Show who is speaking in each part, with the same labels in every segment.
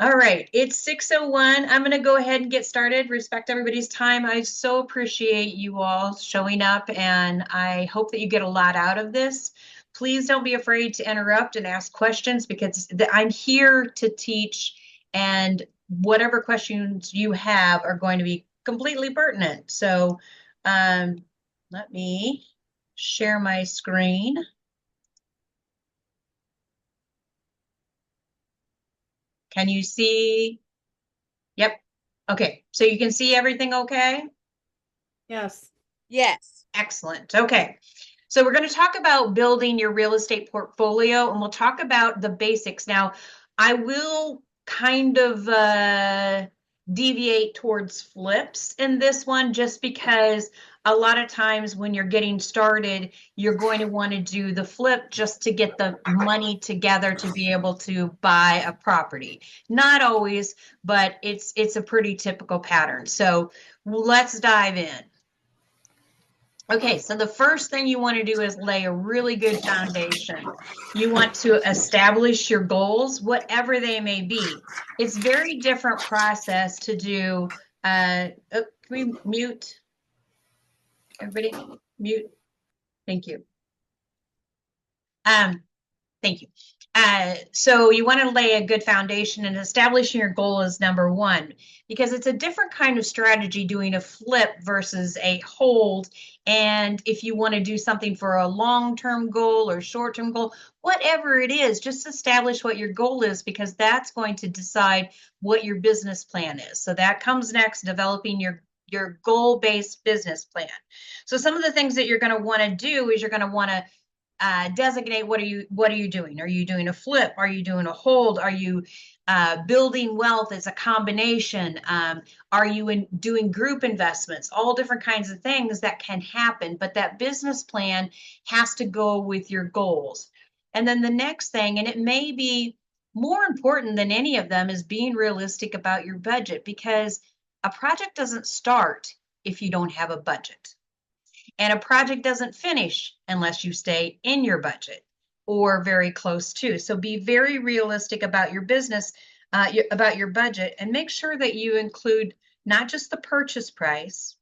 Speaker 1: All right, it's 6:01. I'm going to go ahead and get started. Respect everybody's time. I so appreciate you all showing up, and I hope that you get a lot out of this. Please don't be afraid to interrupt and ask questions because I'm here to teach, and whatever questions you have are going to be completely pertinent. So, um, let me share my screen. Can you see? Yep. Okay, so you can see everything okay?
Speaker 2: Yes.
Speaker 3: Yes.
Speaker 1: Excellent. Okay. So we're going to talk about building your real estate portfolio and we'll talk about the basics. Now, I will kind of deviate towards flips in this one just because a lot of times when you're getting started, you're going to want to do the flip just to get the money together to be able to buy a property. Not always, but it's a pretty typical pattern. So let's dive in. Okay, so the first thing you want to do is lay a really good foundation. You want to establish your goals, whatever they may be. It's very different process to do. Can we mute everybody? Mute. Thank you. Um, Thank you. So you want to lay a good foundation, and establishing your goal is number one, because it's a different kind of strategy doing a flip versus a hold. And if you want to do something for a long-term goal or short-term goal, whatever it is, just establish what your goal is because that's going to decide what your business plan is. So that comes next, developing your goal-based business plan. So some of the things that you're going to want to do is you're going to want to designate what are you doing? Are you doing a flip? Are you doing a hold? Are you building wealth as a combination? Are you doing group investments? All different kinds of things that can happen, but that business plan has to go with your goals. And then the next thing, and it may be more important than any of them, is being realistic about your budget because a project doesn't start if you don't have a budget. And a project doesn't finish unless you stay in your budget or very close to. So be very realistic about your business, about your budget, and make sure that you include not just the purchase price,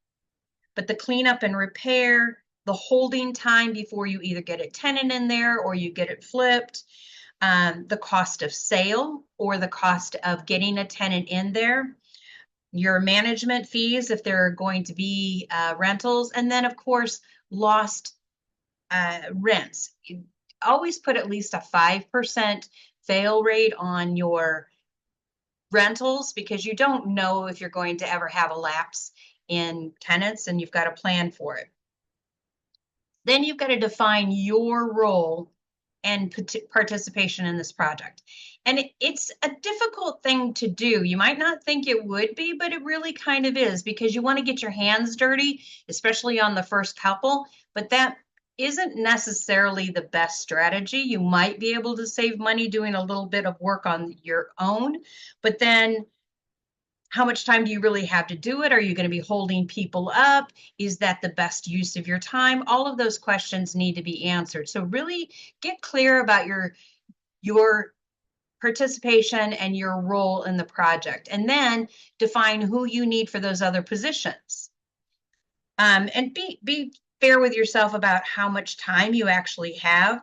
Speaker 1: but the cleanup and repair, the holding time before you either get a tenant in there or you get it flipped, the cost of sale or the cost of getting a tenant in there, your management fees if there are going to be rentals, and then of course lost rents. You always put at least a 5% fail rate on your rentals because you don't know if you're going to ever have a lapse in tenants and you've got to plan for it. Then you've got to define your role and participation in this project. And it's a difficult thing to do. You might not think it would be, but it really kind of is because you want to get your hands dirty, especially on the first couple, but that isn't necessarily the best strategy. You might be able to save money doing a little bit of work on your own, but then how much time do you really have to do it? Are you going to be holding people up? Is that the best use of your time? All of those questions need to be answered. So really get clear about your participation and your role in the project, and then define who you need for those other positions. And be fair with yourself about how much time you actually have.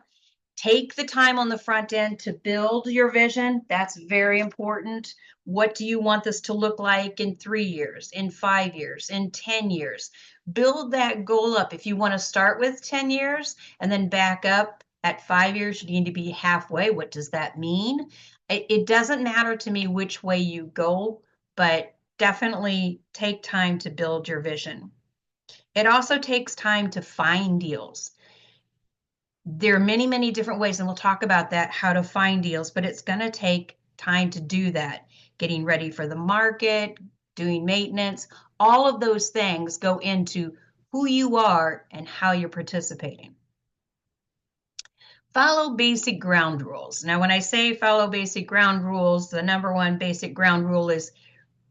Speaker 1: Take the time on the front end to build your vision. That's very important. What do you want this to look like in 3 years, in 5 years, in 10 years? Build that goal up. If you want to start with 10 years and then back up at 5 years, you need to be halfway. What does that mean? It doesn't matter to me which way you go, but definitely take time to build your vision. It also takes time to find deals. There are many, many different ways, and we'll talk about that, how to find deals, but it's going to take time to do that. Getting ready for the market, doing maintenance, all of those things go into who you are and how you're participating. Follow basic ground rules. Now, when I say follow basic ground rules, the number one basic ground rule is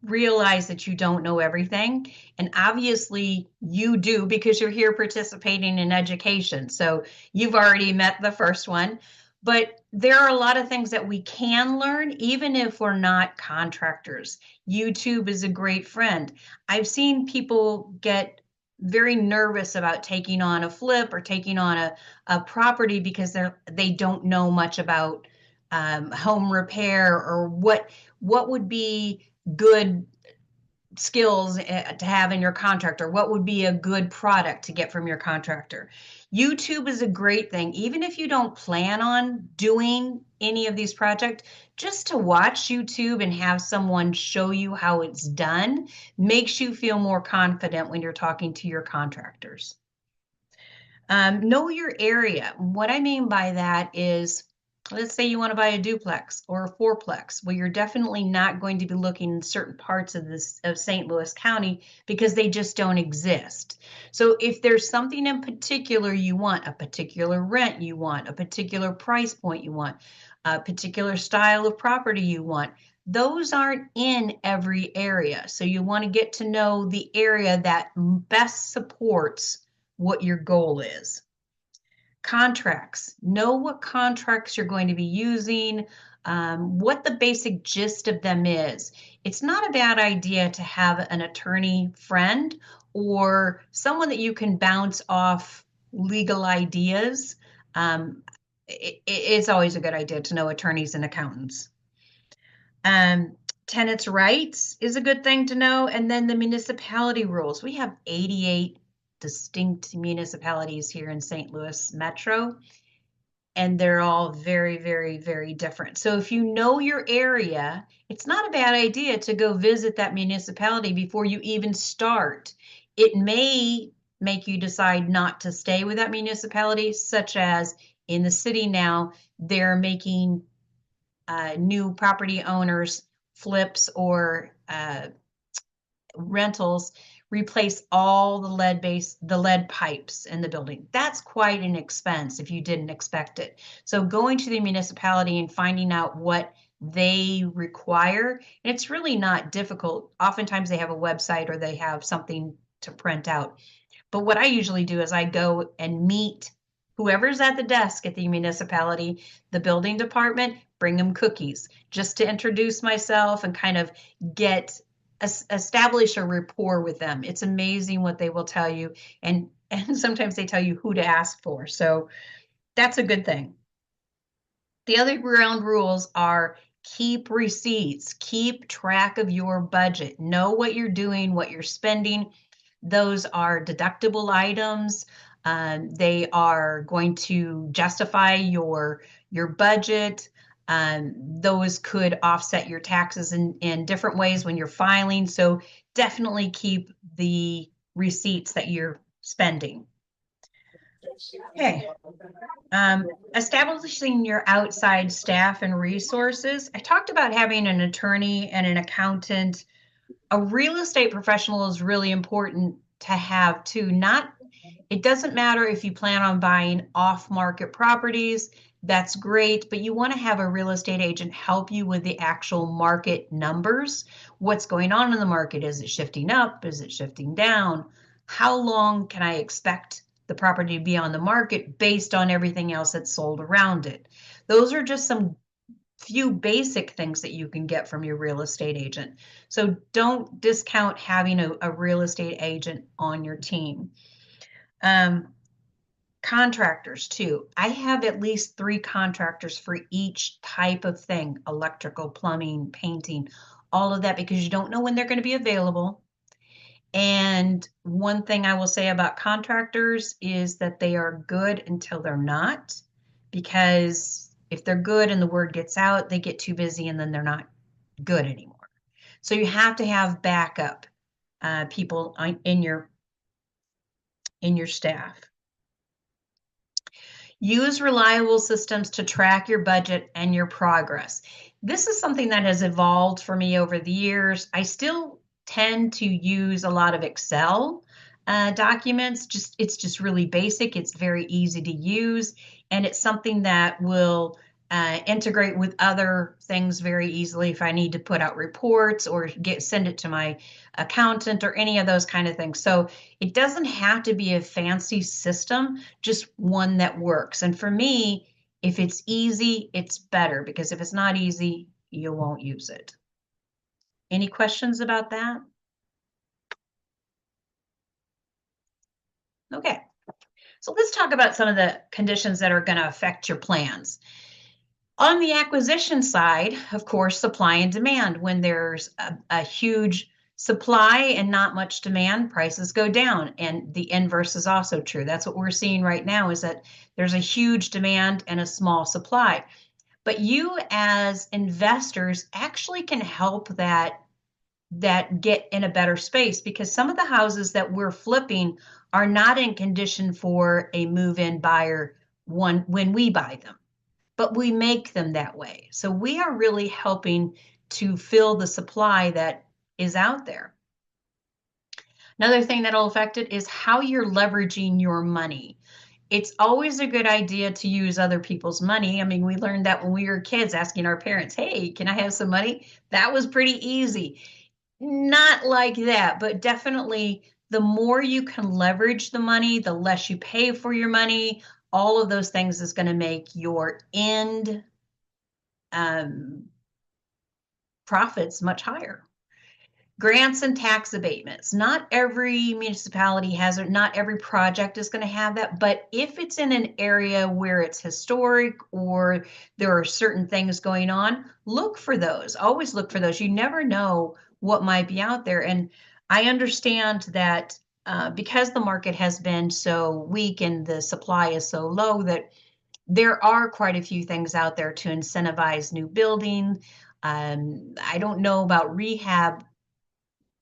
Speaker 1: realize that you don't know everything. And obviously you do because you're here participating in education. So you've already met the first one, But there are a lot of things that we can learn, even if we're not contractors. YouTube is a great friend. I've seen people get very nervous about taking on a flip or taking on a property because they don't know much about home repair or what would be good skills to have in your contractor. What would be a good product to get from your contractor? YouTube is a great thing, even if you don't plan on doing any of these projects, just to watch YouTube and have someone show you how it's done makes you feel more confident when you're talking to your contractors. Know your area. What I mean by that is, let's say you want to buy a duplex or a fourplex. Well, you're definitely not going to be looking in certain parts of this of St. Louis County because they just don't exist. So if there's something in particular you want, a particular rent you want, a particular price point you want, a particular style of property you want, those aren't in every area. So you want to get to know the area that best supports what your goal is. Contracts. Know what contracts you're going to be using, what the basic gist of them is. It's not a bad idea to have an attorney friend or someone that you can bounce off legal ideas. It's always a good idea to know attorneys and accountants. Um, Tenants' rights is a good thing to know. And then the municipality rules. We have 88 distinct municipalities here in St. Louis Metro, and they're all very, very, very different. So if you know your area, it's not a bad idea to go visit that municipality before you even start. It may make you decide not to stay with that municipality, such as in the city now, they're making new property owners flips or rentals replace all the lead pipes in the building. That's quite an expense if you didn't expect it. So going to the municipality and finding out what they require, and it's really not difficult. Oftentimes they have a website or they have something to print out. But what I usually do is I go and meet whoever's at the desk at the municipality, the building department, bring them cookies just to introduce myself and kind of get establish a rapport with them. It's amazing what they will tell you, and sometimes they tell you who to ask for. So that's a good thing. The other ground rules are keep receipts, keep track of your budget, know what you're doing, what you're spending. Those are deductible items. They are going to justify your budget. Those could offset your taxes in different ways when you're filing. So definitely keep the receipts that you're spending. Okay. Establishing your outside staff and resources. I talked about having an attorney and an accountant. A real estate professional is really important to have too. It doesn't matter if you plan on buying off-market properties, that's great, but you want to have a real estate agent help you with the actual market numbers. What's going on in the market? Is it shifting up? Is it shifting down? How long can I expect the property to be on the market based on everything else that's sold around it? Those are just some few basic things that you can get from your real estate agent. So don't discount having a real estate agent on your team. Contractors too. I have at least 3 contractors for each type of thing: electrical, plumbing, painting, all of that, because you don't know when they're going to be available. And one thing I will say about contractors is that they are good until they're not, because if they're good and the word gets out, they get too busy and then they're not good anymore. So you have to have backup people in your staff. Use reliable systems to track your budget and your progress. This is something that has evolved for me over the years. I still tend to use a lot of Excel documents. It's just really basic. It's very easy to use, and it's something that will integrate with other things very easily if I need to put out reports or send it to my accountant or any of those kind of things. So it doesn't have to be a fancy system, just one that works. And for me, If it's easy, it's better, because if it's not easy, you won't use it. Any questions about that? Okay, so let's talk about some of the conditions that are going to affect your plans. On the acquisition side, of course, supply and demand. When there's a huge supply and not much demand, prices go down. And the inverse is also true. That's what we're seeing right now, is that there's a huge demand and a small supply. But you as investors actually can help that get in a better space, because some of the houses that we're flipping are not in condition for a move-in buyer when we buy them, but we make them that way. So we are really helping to fill the supply that is out there. Another thing that'll affect it is how you're leveraging your money. It's always a good idea to use other people's money. I mean, we learned that when we were kids, asking our parents, hey, can I have some money? That was pretty easy. Not like that, but definitely the more you can leverage the money, the less you pay for your money. All of those things is going to make your end profits much higher. Grants and tax abatements. Not every municipality has it, not every project is going to have that, but if it's in an area where it's historic or there are certain things going on, look for those. Always look for those. You never know what might be out there. And I understand that because the market has been so weak and the supply is so low, that there are quite a few things out there to incentivize new building. I don't know about rehab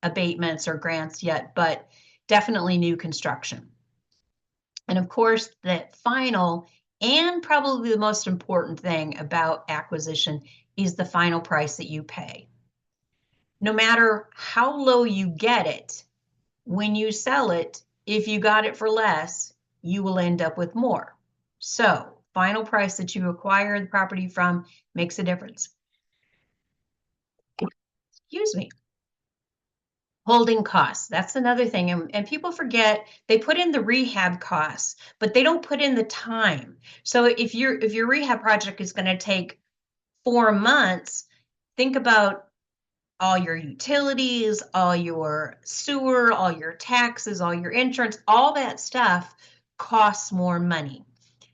Speaker 1: abatements or grants yet, but definitely new construction. And of course, the final and probably the most important thing about acquisition is the final price that you pay. No matter how low you get it, when you sell it, if you got it for less, you will end up with more. So, final price that you acquire the property from makes a difference. Excuse me. Holding costs. That's another thing. And people forget, they put in the rehab costs, but they don't put in the time. So if your rehab project is going to take 4 months, think about all your utilities, all your sewer, all your taxes, all your insurance, all that stuff costs more money.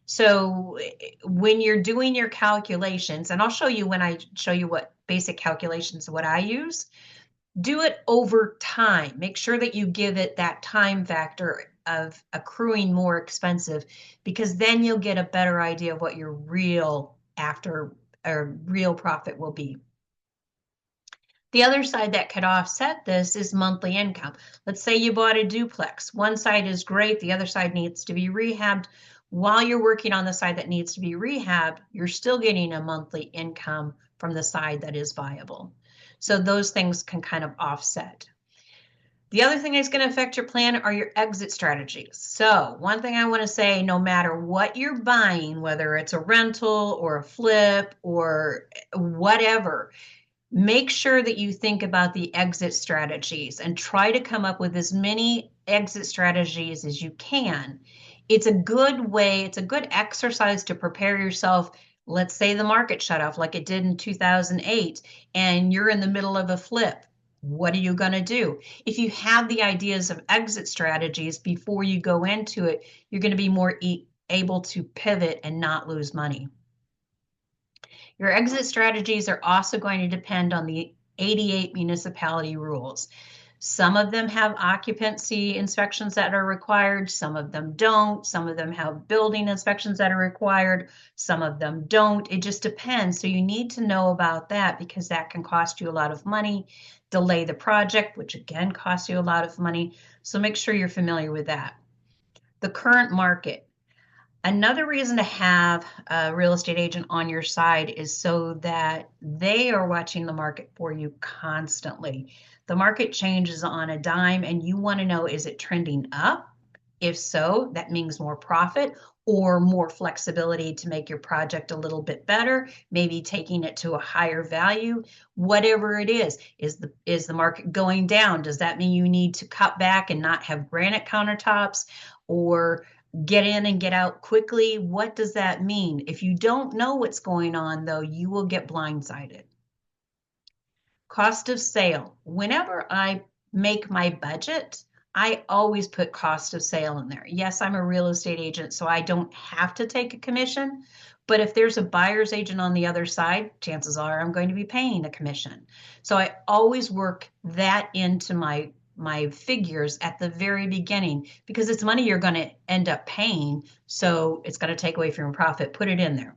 Speaker 1: So when you're doing your calculations, and I'll show you when I show you what basic calculations, what I use, do it over time. Make sure that you give it that time factor of accruing more expensive, because then you'll get a better idea of what your real real profit will be. The other side that could offset this is monthly income. Let's say you bought a duplex. One side is great, the other side needs to be rehabbed. While you're working on the side that needs to be rehabbed, you're still getting a monthly income from the side that is viable. So those things can kind of offset. The other thing that's going to affect your plan are your exit strategies. So one thing I want to say, no matter what you're buying, whether it's a rental or a flip or whatever, make sure that you think about the exit strategies and try to come up with as many exit strategies as you can. It's a good way, it's a good exercise to prepare yourself. Let's say the market shut off like it did in 2008 and you're in the middle of a flip. What are you going to do? If you have the ideas of exit strategies before you go into it, you're going to be more able to pivot and not lose money. Your exit strategies are also going to depend on the 88 municipality rules. Some of them have occupancy inspections that are required, some of them don't, some of them have building inspections that are required, some of them don't. It just depends. So you need to know about that, because that can cost you a lot of money, delay the project, which again costs you a lot of money. So make sure you're familiar with that. The current market. Another reason to have a real estate agent on your side is so that they are watching the market for you constantly. The market changes on a dime and you want to know, is it trending up? If so, that means more profit or more flexibility to make your project a little bit better, maybe taking it to a higher value, whatever it is. Is the market going down? Does that mean you need to cut back and not have granite countertops? Or Get in and get out quickly. What does that mean? If you don't know what's going on, though, you will get blindsided. Cost of sale. Whenever I make my budget, I always put cost of sale in there. Yes, I'm a real estate agent, so I don't have to take a commission. But if there's a buyer's agent on the other side, chances are I'm going to be paying a commission. So I always work that into my figures at the very beginning because it's money you're going to end up paying. So it's going to take away from your profit. Put it in there.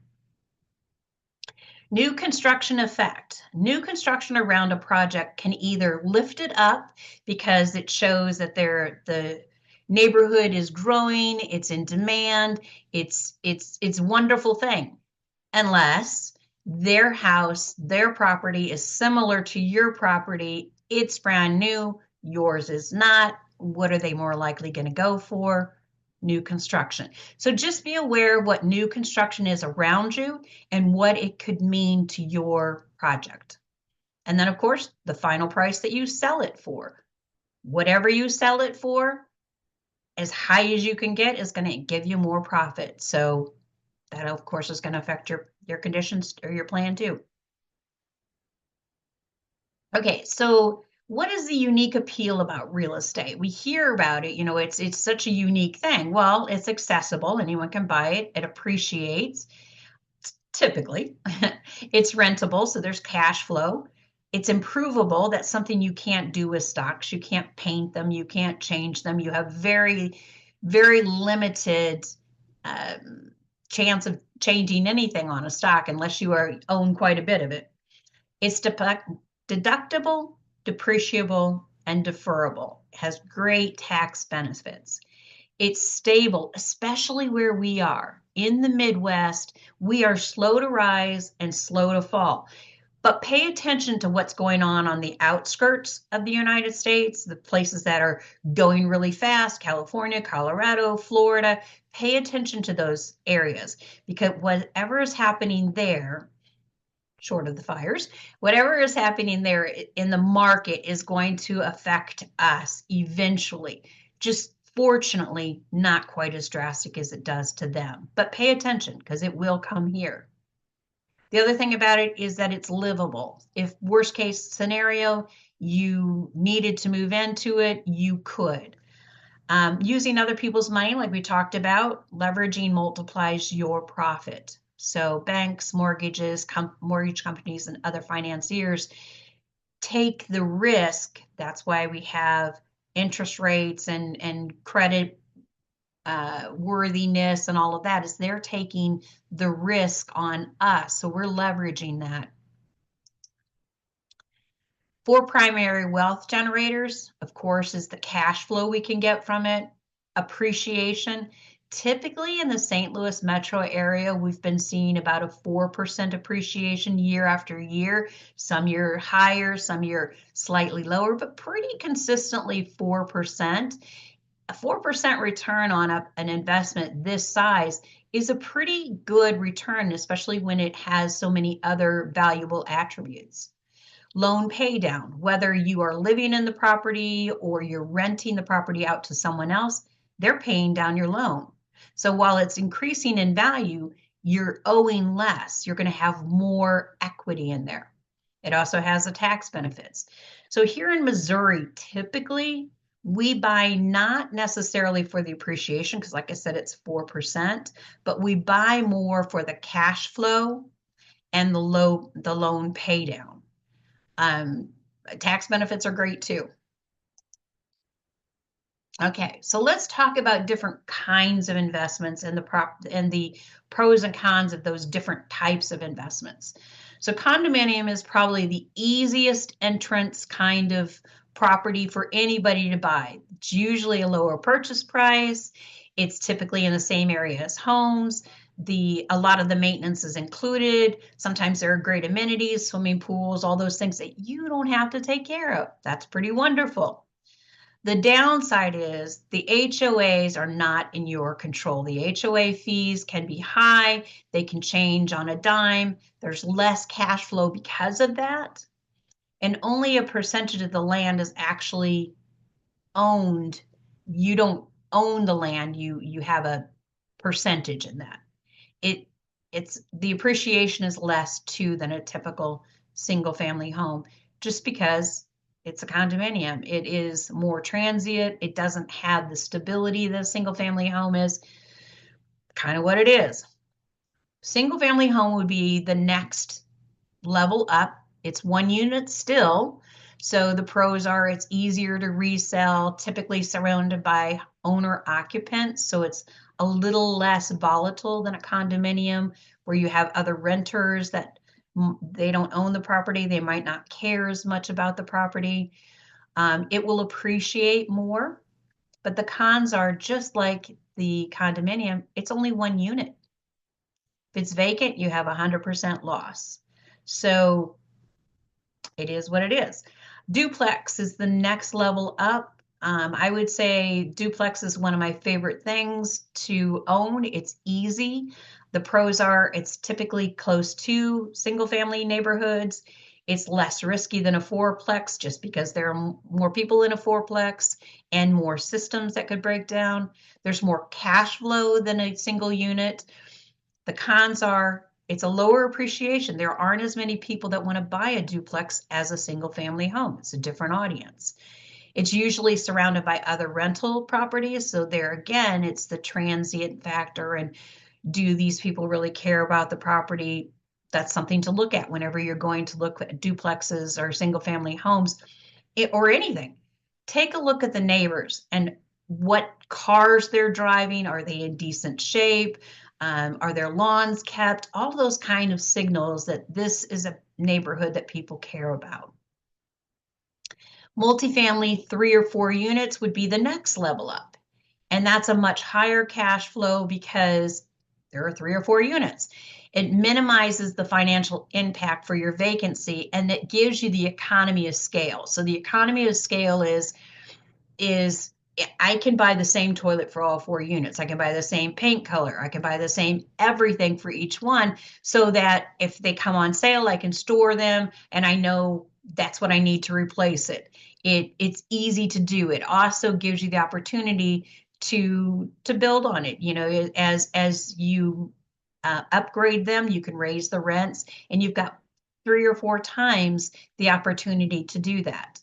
Speaker 1: New construction effect. New construction around a project can either lift it up because it shows that the neighborhood is growing, it's in demand, it's a wonderful thing. Unless their house, their property is similar to your property, it's brand new, yours is not. What are they more likely going to go for? New construction. So just be aware of what new construction is around you and what it could mean to your project. And then, of course, the final price that you sell it for. Whatever you sell it for, as high as you can get is going to give you more profit. So that, of course, is going to affect your conditions or your plan too. Okay, so what is the unique appeal about real estate? We hear about it, it's such a unique thing. Well, it's accessible, anyone can buy it, it appreciates typically. It's rentable, so there's cash flow. It's improvable, that's something you can't do with stocks. You can't paint them, you can't change them. You have very, very limited chance of changing anything on a stock unless you own quite a bit of it. It's deductible, depreciable, and deferrable. It has great tax benefits. It's stable, especially where we are. In the Midwest, we are slow to rise and slow to fall. But pay attention to what's going on the outskirts of the United States, the places that are going really fast, California, Colorado, Florida. Pay attention to those areas because whatever is happening there, short of the fires, whatever is happening there in the market is going to affect us eventually. Just fortunately, not quite as drastic as it does to them. But pay attention because it will come here. The other thing about it is that it's livable. If worst case scenario, you needed to move into it, you could. Using other people's money, like we talked about, leveraging multiplies your profit. So banks, mortgages, mortgage companies, and other financiers take the risk. That's why we have interest rates and credit worthiness and all of that, is they're taking the risk on us. So we're leveraging that. For primary wealth generators, of course, is the cash flow we can get from it, appreciation. Typically in the St. Louis metro area, we've been seeing about a 4% appreciation year after year. Some year higher, some year slightly lower, but pretty consistently 4%. A 4% return on an investment this size is a pretty good return, especially when it has so many other valuable attributes. Loan pay down, whether you are living in the property or you're renting the property out to someone else, they're paying down your loan. So while it's increasing in value, you're owing less. You're going to have more equity in there. It also has the tax benefits. So here in Missouri, typically we buy not necessarily for the appreciation, because like I said, it's 4%, but we buy more for the cash flow and the loan pay down. Tax benefits are great too. Okay, so let's talk about different kinds of investments and the pros and cons of those different types of investments. So condominium is probably the easiest entrance kind of property for anybody to buy. It's usually a lower purchase price. It's typically in the same area as homes. A lot of the maintenance is included. Sometimes there are great amenities, swimming pools, all those things that you don't have to take care of. That's pretty wonderful. The downside is the HOAs are not in your control. The HOA fees can be high. They can change on a dime. There's less cash flow because of that. And only a percentage of the land is actually owned. You don't own the land, you have a percentage in that. It it's the appreciation is less too than a typical single family home, just because it's a condominium. It is more transient. It doesn't have the stability that a single family home is. Kind of what it is. Single family home would be the next level up. It's one unit still. So the pros are it's easier to resell, typically surrounded by owner occupants. So it's a little less volatile than a condominium where you have other renters that they don't own the property. They might not care as much about the property. It will appreciate more, but the cons are just like the condominium, it's only one unit. If it's vacant, you have 100% loss. So it is what it is. Duplex is the next level up. I would say duplex is one of my favorite things to own. It's easy. The pros are it's typically close to single family neighborhoods. It's less risky than a fourplex just because there are more people in a fourplex and more systems that could break down. There's more cash flow than a single unit. The cons are it's a lower appreciation. There aren't as many people that want to buy a duplex as a single family home. It's a different audience. It's usually surrounded by other rental properties. So there again, it's the transient factor. And do these people really care about the property? That's something to look at whenever you're going to look at duplexes or single family homes or anything. Take a look at the neighbors and what cars they're driving. Are they in decent shape? Are their lawns kept? All those kind of signals that this is a neighborhood that people care about. Multifamily 3 or 4 units would be the next level up. And that's a much higher cash flow because there are 3 or 4 units. It minimizes the financial impact for your vacancy and it gives you the economy of scale. So the economy of scale is I can buy the same toilet for all 4 units. I can buy the same paint color. I can buy the same everything for each one so that if they come on sale, I can store them and I know that's what I need to replace it. It's easy to do. It also gives you the opportunity to build on it. You know, as you upgrade them, you can raise the rents and you've got 3 or 4 times the opportunity to do that.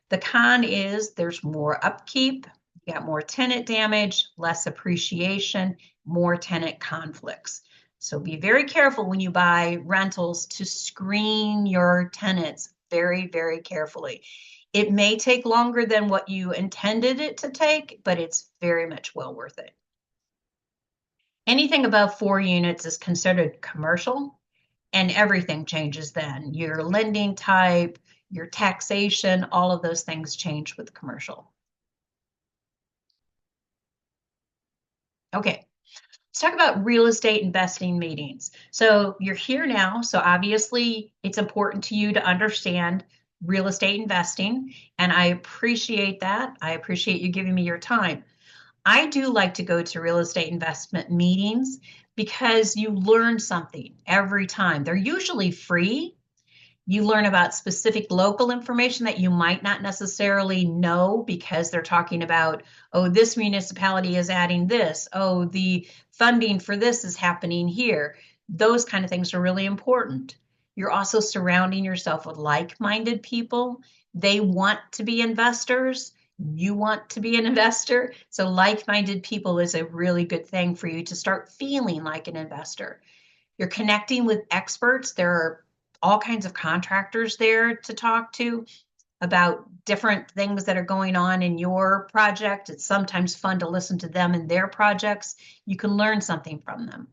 Speaker 1: The con is there's more upkeep, you got more tenant damage, less appreciation, more tenant conflicts. So be very careful when you buy rentals to screen your tenants very, very carefully. It may take longer than what you intended it to take, but it's very much well worth it. Anything above 4 units is considered commercial, and everything changes then. Your lending type, your taxation, all of those things change with commercial. Okay, let's talk about real estate investing meetings. So you're here now, so obviously it's important to you to understand real estate investing, and I appreciate that. I appreciate you giving me your time. I do like to go to real estate investment meetings because you learn something every time. They're usually free. You learn about specific local information that you might not necessarily know because they're talking about, oh, this municipality is adding this. Oh, the funding for this is happening here. Those kind of things are really important. You're also surrounding yourself with like-minded people. They want to be investors. You want to be an investor. So like-minded people is a really good thing for you to start feeling like an investor. You're connecting with experts. There are all kinds of contractors there to talk to about different things that are going on in your project. It's sometimes fun to listen to them and their projects. You can learn something from them.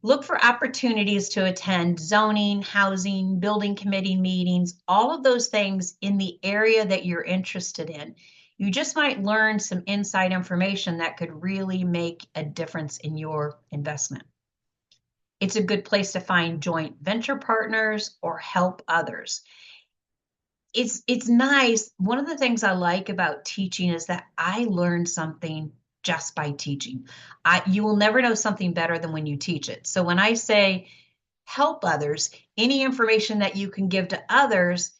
Speaker 1: Look for opportunities to attend zoning, housing, building committee meetings, all of those things in the area that you're interested in. You just might learn some inside information that could really make a difference in your investment. It's a good place to find joint venture partners or help others. It's nice. One of the things I like about teaching is that I learn something just by teaching. You will never know something better than when you teach it. So when I say help others, any information that you can give to others,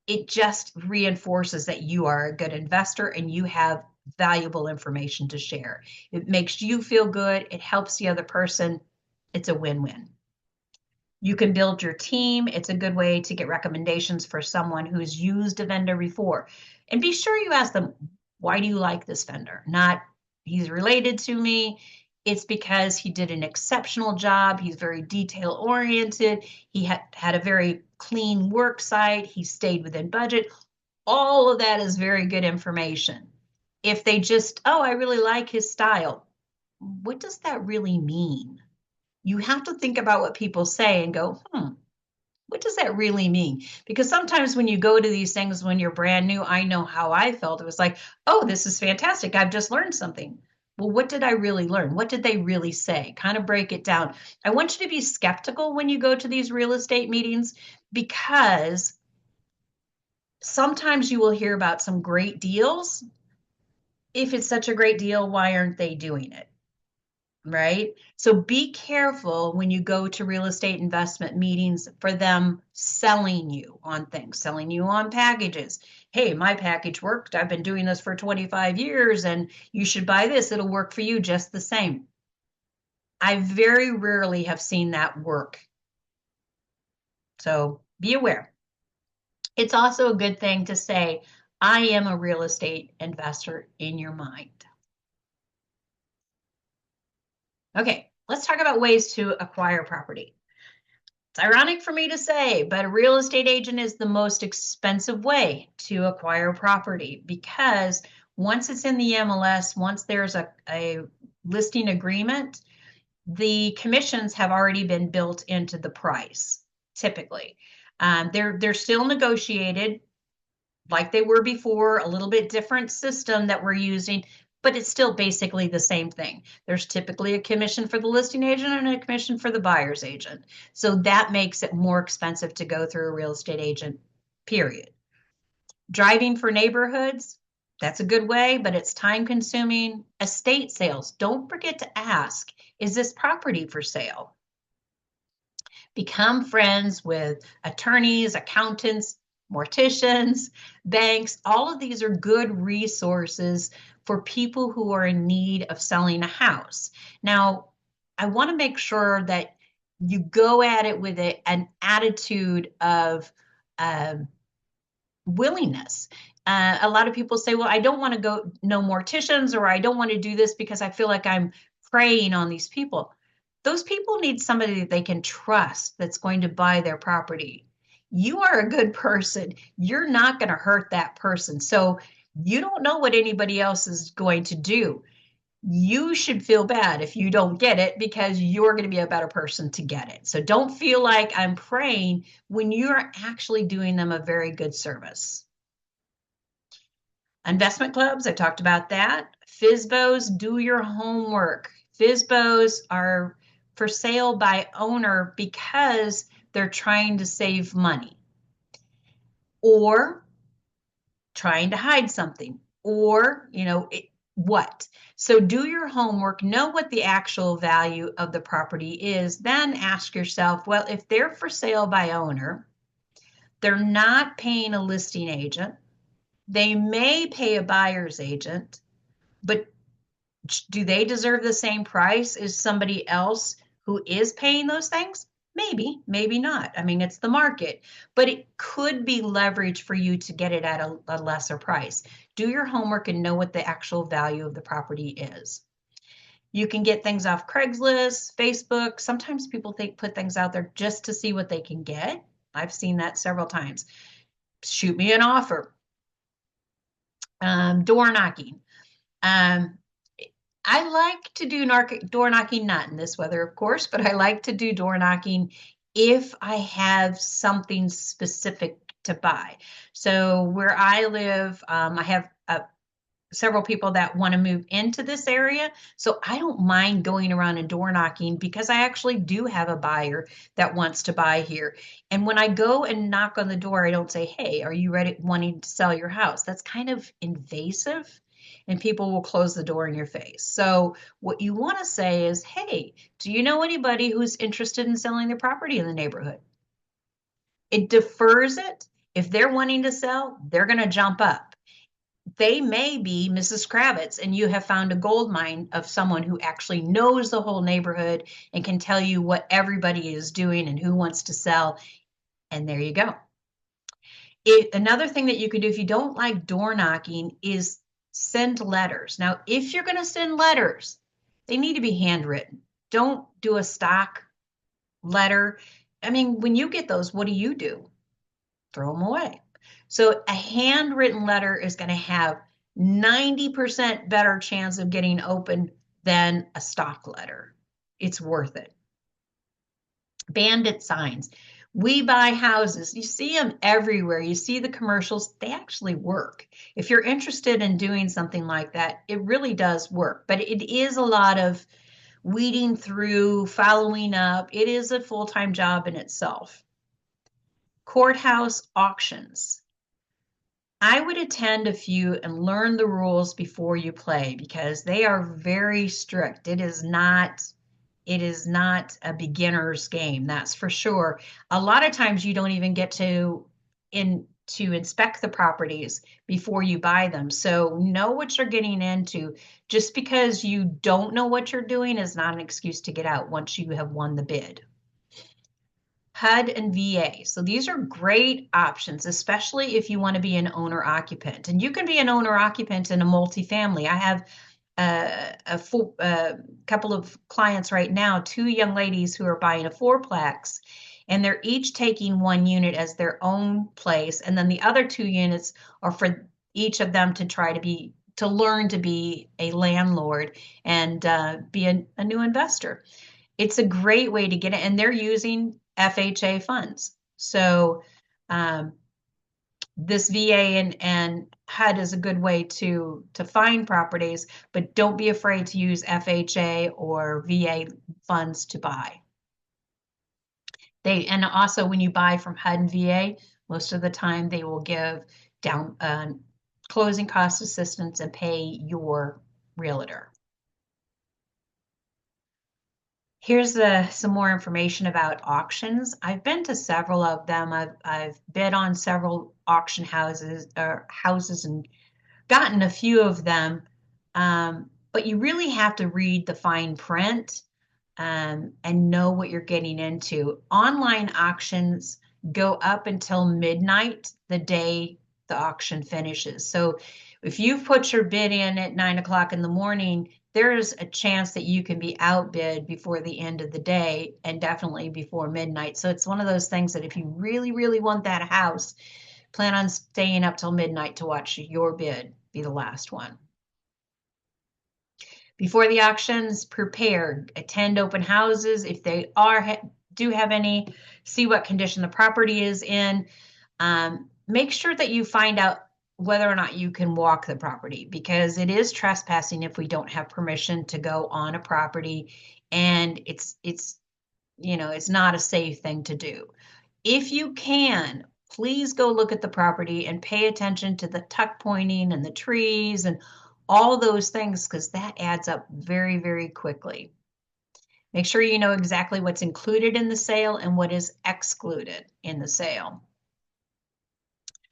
Speaker 1: it just reinforces that you are a good investor and you have valuable information to share. It makes you feel good. It helps the other person. It's a win-win. You can build your team. It's a good way to get recommendations for someone who's used a vendor before. And be sure you ask them, why do you like this vendor? Not, he's related to me. It's because he did an exceptional job. He's very detail oriented. He had a very clean work site. He stayed within budget. All of that is very good information. If they just, oh, I really like his style, what does that really mean? You have to think about what people say and go, what does that really mean? Because sometimes when you go to these things when you're brand new, I know how I felt. It was like, oh, this is fantastic. I've just learned something. Well, what did I really learn? What did they really say? Kind of break it down. I want you to be skeptical when you go to these real estate meetings because sometimes you will hear about some great deals. If it's such a great deal, why aren't they doing it? Right? So be careful when you go to real estate investment meetings for them selling you on things, selling you on packages. Hey, my package worked. I've been doing this for 25 years and you should buy this. It'll work for you just the same. I very rarely have seen that work. So be aware. It's also a good thing to say, I am a real estate investor in your mind. Okay, let's talk about ways to acquire property. It's ironic for me to say, but a real estate agent is the most expensive way to acquire property because once it's in the MLS, once there's a listing agreement, the commissions have already been built into the price, typically. They're still negotiated like they were before, a little bit different system that we're using, but it's still basically the same thing. There's typically a commission for the listing agent and a commission for the buyer's agent. So that makes it more expensive to go through a real estate agent, period. Driving for neighborhoods, that's a good way, but it's time consuming. Estate sales, don't forget to ask, is this property for sale? Become friends with attorneys, accountants, morticians, banks. All of these are good resources for people who are in need of selling a house. Now, I want to make sure that you go at it with an attitude of willingness. A lot of people say, well, I don't want to go know morticians or I don't want to do this because I feel like I'm preying on these people. Those people need somebody that they can trust that's going to buy their property. You are a good person. You're not going to hurt that person. So you don't know what anybody else is going to do. You should feel bad if you don't get it because you're going to be a better person to get it. So don't feel like I'm praying when you're actually doing them a very good service. Investment clubs, I talked about that. FSBOs, do your homework. FSBOs are for sale by owner because they're trying to save money or trying to hide something or, what. So do your homework, know what the actual value of the property is, then ask yourself, well, if they're for sale by owner, they're not paying a listing agent. They may pay a buyer's agent, but do they deserve the same price as somebody else who is paying those things? Maybe, maybe not. I mean, it's the market, but it could be leverage for you to get it at a lesser price. Do your homework and know what the actual value of the property is. You can get things off Craigslist, Facebook. Sometimes people put things out there just to see what they can get. I've seen that several times. Shoot me an offer. Door knocking. I like to do door knocking, not in this weather, of course, but I like to do door knocking if I have something specific to buy. So where I live, I have several people that want to move into this area. So I don't mind going around and door knocking because I actually do have a buyer that wants to buy here. And when I go and knock on the door, I don't say, hey, are you ready wanting to sell your house? That's kind of invasive and people will close the door in your face. So what you want to say is, hey, do you know anybody who's interested in selling their property in the neighborhood? It defers it. If they're wanting to sell, they're going to jump up. they may be Mrs. Kravitz, and you have found a gold mine of someone who actually knows the whole neighborhood and can tell you what everybody is doing and who wants to sell. And there you go. Another thing that you could do if you don't like door knocking is send letters. Now, if you're going to send letters, they need to be handwritten. Don't do a stock letter. I mean, when you get those, what do? Throw them away. So a handwritten letter is going to have 90% better chance of getting opened than a stock letter. It's worth it. Bandit signs. We buy houses. You see them everywhere. You see the commercials. They actually work. If you're interested in doing something like that, it really does work. But it is a lot of weeding through, following up. It is a full-time job in itself. Courthouse auctions. I would attend a few and learn the rules before you play because they are very strict. It is not a beginner's game, that's for sure. A lot of times you don't even get to inspect the properties before you buy them. So know what you're getting into. Just because you don't know what you're doing is not an excuse to get out once you have won the bid. HUD and VA. So these are great options, especially if you want to be an owner occupant. And you can be an owner occupant in a multifamily. I have a couple of clients right now, two young ladies who are buying a fourplex, and they're each taking one unit as their own place, and then the other two units are for each of them to try to learn to be a landlord and be a new investor. It's a great way to get it, and they're using FHA funds. So this VA and HUD is a good way to find properties, but don't be afraid to use FHA or VA funds to buy. And also when you buy from HUD and VA, most of the time they will give down closing cost assistance and pay your realtor. Here's some more information about auctions. I've been to several of them. I've bid on several auction houses and gotten a few of them. But you really have to read the fine print and know what you're getting into. Online auctions go up until midnight the day the auction finishes. So if you've put your bid in at 9 o'clock in the morning, there's a chance that you can be outbid before the end of the day and definitely before midnight. So it's one of those things that if you really, really want that house, plan on staying up till midnight to watch your bid be the last one. Before the auctions, prepare, attend open houses if they do have any, see what condition the property is in. Make sure that you find out whether or not you can walk the property, because it is trespassing if we don't have permission to go on a property, and it's not a safe thing to do. If you can, please go look at the property and pay attention to the tuck pointing and the trees and all those things, because that adds up very, very quickly. Make sure you know exactly what's included in the sale and what is excluded in the sale.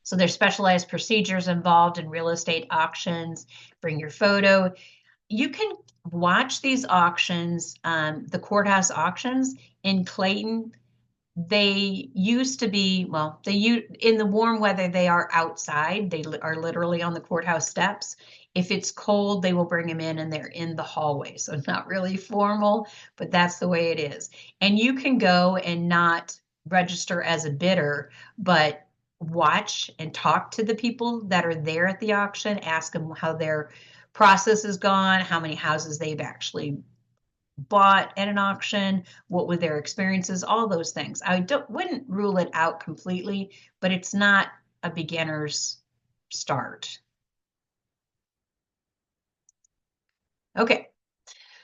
Speaker 1: So there's specialized procedures involved in real estate auctions. Bring your photo. You can watch these auctions, the courthouse auctions in Clayton. They used to be, well, in the warm weather, they are outside. They are literally on the courthouse steps. If it's cold, they will bring them in and they're in the hallway. So it's not really formal, but that's the way it is. And you can go and not register as a bidder, but watch and talk to the people that are there at the auction, ask them how their process has gone, how many houses they've actually bought at an auction, what were their experiences, all those things. I wouldn't rule it out completely, but it's not a beginner's start. Okay,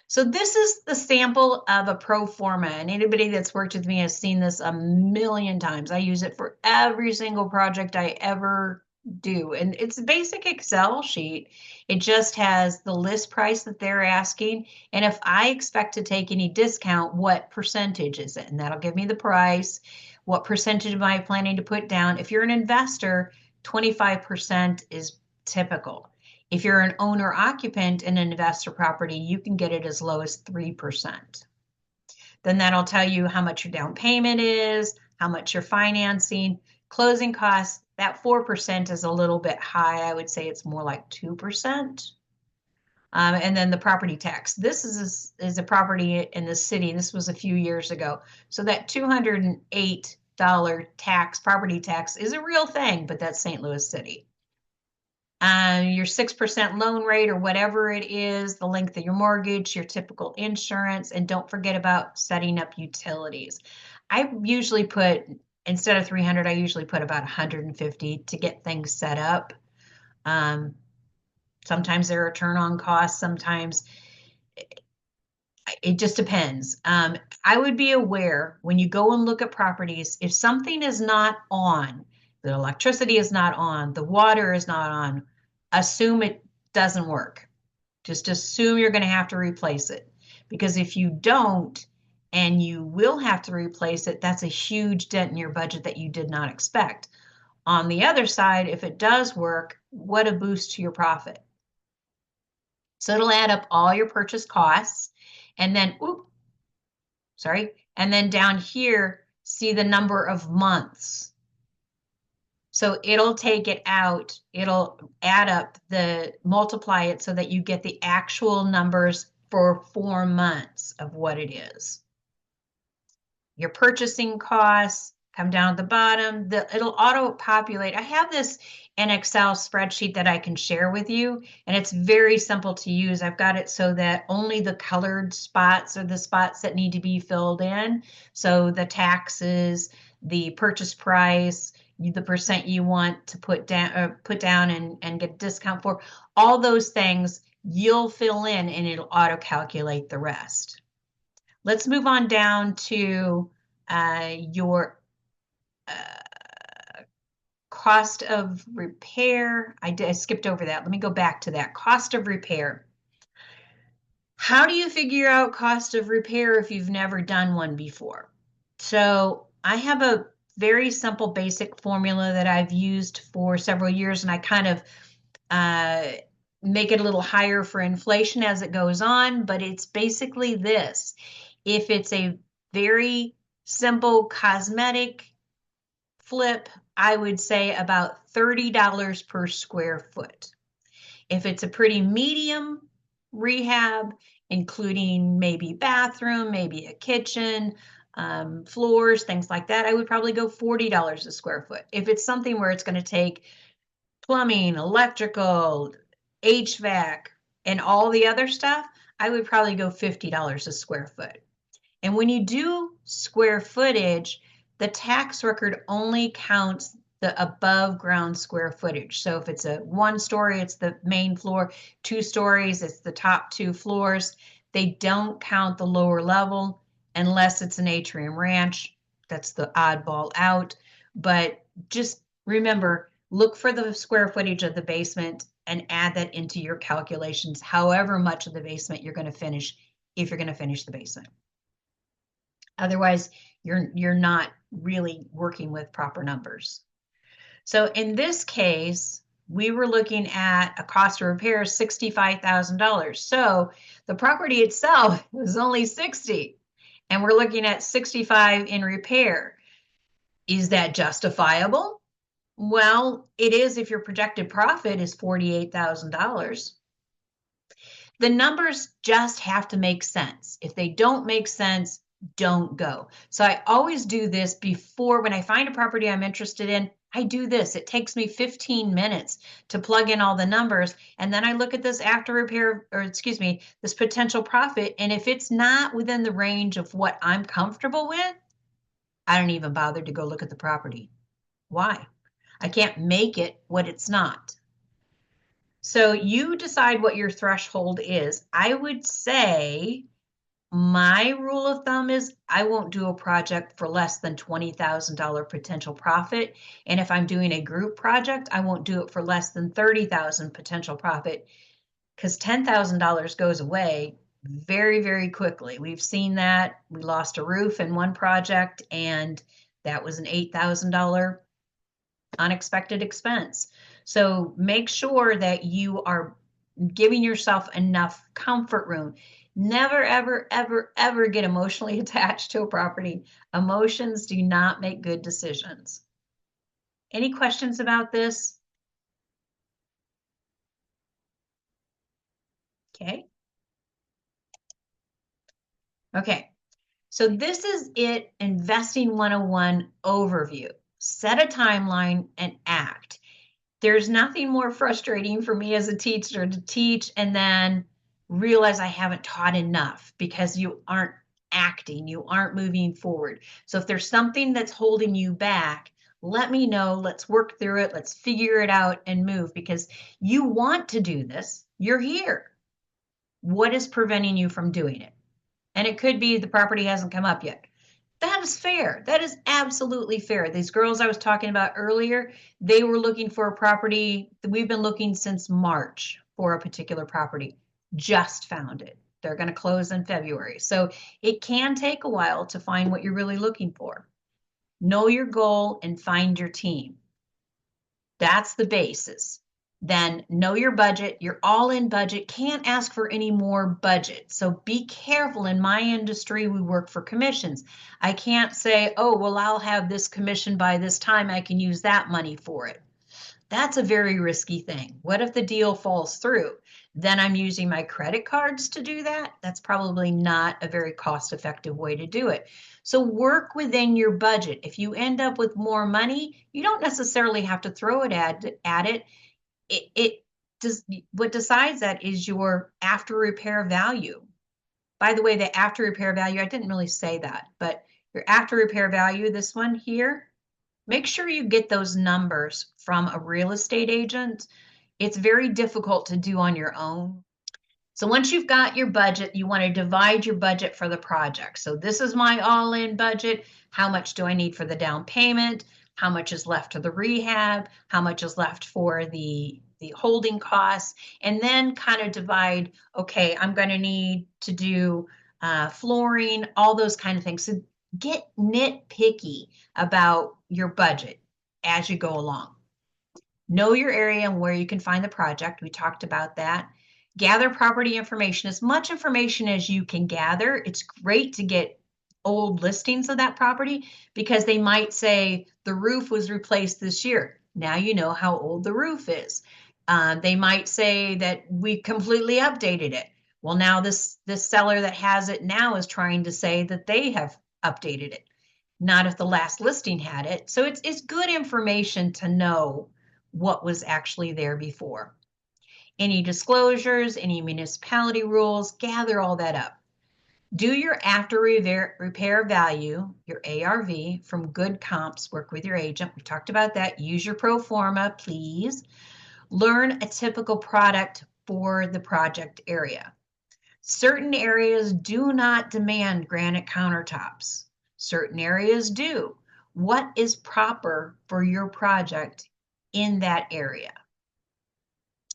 Speaker 1: so this is the sample of a pro forma, and anybody that's worked with me has seen this a million times. I use it for every single project I ever do, and it's a basic Excel sheet. It just has the list price that they're asking, and if I expect to take any discount, what percentage is it? And that'll give me the price. What percentage am I planning to put down? If you're an investor, 25% is typical. If you're an owner occupant in an investor property, you can get it as low as 3%. Then that'll tell you how much your down payment is, how much you're financing, closing costs. That 4% is a little bit high. I would say it's more like 2%. And then the property tax. This is a property in the city. This was a few years ago. So that $208 tax, property tax, is a real thing, but that's St. Louis City. Your 6% loan rate or whatever it is, the length of your mortgage, your typical insurance, and don't forget about setting up utilities. I usually put, instead of 300, I usually put about 150 to get things set up. Sometimes there are turn-on costs, sometimes it just depends. I would be aware when you go and look at properties, if something is not on, the electricity is not on, the water is not on, assume it doesn't work. Just assume you're going to have to replace it. Because if you don't, and you will have to replace it, that's a huge dent in your budget that you did not expect. On the other side, if it does work, what a boost to your profit. So it'll add up all your purchase costs. And then, and then down here, see the number of months. So it'll take it out, it'll add up multiply it so that you get the actual numbers for 4 months of what it is. Your purchasing costs come down at the bottom. It'll auto-populate. I have this in Excel spreadsheet that I can share with you, and it's very simple to use. I've got it so that only the colored spots are the spots that need to be filled in. So the taxes, the purchase price, the percent you want to put down and get a discount for, all those things you'll fill in and it'll auto-calculate the rest. Let's move on down to your cost of repair. I skipped over that. Let me go back to that. Cost of repair. How do you figure out cost of repair if you've never done one before? So I have a very simple basic formula that I've used for several years, and I kind of make it a little higher for inflation as it goes on, but it's basically this. If it's a very simple cosmetic flip, I would say about $30 per square foot. If it's a pretty medium rehab, including maybe bathroom, maybe a kitchen, floors, things like that, I would probably go $40 a square foot. If it's something where it's going to take plumbing, electrical, HVAC, and all the other stuff, I would probably go $50 a square foot. And when you do square footage, the tax record only counts the above ground square footage. So if it's a 1 story, it's the main floor, 2 stories, it's the top 2 floors. They don't count the lower level unless it's an atrium ranch. That's the oddball out. But just remember, look for the square footage of the basement and add that into your calculations, however much of the basement you're going to finish, if you're going to finish the basement. Otherwise, you're not really working with proper numbers. So in this case, we were looking at a cost of repair of $65,000. So the property itself was only 60, and we're looking at 65 in repair. Is that justifiable? Well, it is if your projected profit is $48,000. The numbers just have to make sense. If they don't make sense, don't go. So I always do this before, when I find a property I'm interested in, I do this. It takes me 15 minutes to plug in all the numbers. And then I look at this after repair, or excuse me, this potential profit. And if it's not within the range of what I'm comfortable with, I don't even bother to go look at the property. Why? I can't make it what it's not. So you decide what your threshold is. I would say my rule of thumb is I won't do a project for less than $20,000 potential profit. And if I'm doing a group project, I won't do it for less than $30,000 potential profit, because $10,000 goes away very, very quickly. We've seen that. We lost a roof in one project, and that was an $8,000 unexpected expense. So make sure that you are giving yourself enough comfort room. Never, ever, ever, ever get emotionally attached to a property. Emotions do not make good decisions. Any questions about this? Okay. Okay. So this is it, Investing 101 overview. Set a timeline and act. There's nothing more frustrating for me as a teacher to teach and then realize I haven't taught enough because you aren't acting, you aren't moving forward. So if there's something that's holding you back, let me know. Let's work through it. Let's figure it out and move because you want to do this. You're here. What is preventing you from doing it? And it could be the property hasn't come up yet. That is fair. That is absolutely fair. These girls I was talking about earlier, they were looking for a property. We've been looking since March for a particular property. Just found it. They're going to close in February. So it can take a while to find what you're really looking for. Know your goal and find your team. That's the basis. Then know your budget, your all-in budget. Can't ask for any more budget. So be careful. In my industry, we work for commissions. I can't say, oh, well, I'll have this commission by this time. I can use that money for it. That's a very risky thing. What if the deal falls through? Then I'm using my credit cards to do that. That's probably not a very cost-effective way to do it. So work within your budget. If you end up with more money, you don't necessarily have to throw it at it. It does, what decides that is your after repair value. By the way, the after repair value, I didn't really say that, but your after repair value, this one here, make sure you get those numbers from a real estate agent. It's very difficult to do on your own. So once you've got your budget, you want to divide your budget for the project. So this is my all-in budget. How much do I need for the down payment? How much is left to the rehab? How much is left for the holding costs? And then kind of divide, okay, I'm going to need to do flooring, all those kind of things. So get nitpicky about your budget as you go along. Know your area and where you can find the project. We talked about that. Gather property information, as much information as you can gather. It's great to get old listings of that property because they might say the roof was replaced this year. Now you know how old the roof is. They might say that we completely updated it. Well, now this seller that has it now is trying to say that they have updated it. Not if the last listing had it. So it's good information to know what was actually there before. Any disclosures, any municipality rules, gather all that up. Do your after repair value, your ARV, from good comps. Work with your agent. We talked about that. Use your pro forma, please. Learn a typical product for the project area. Certain areas do not demand granite countertops. Certain areas do. What is proper for your project in that area?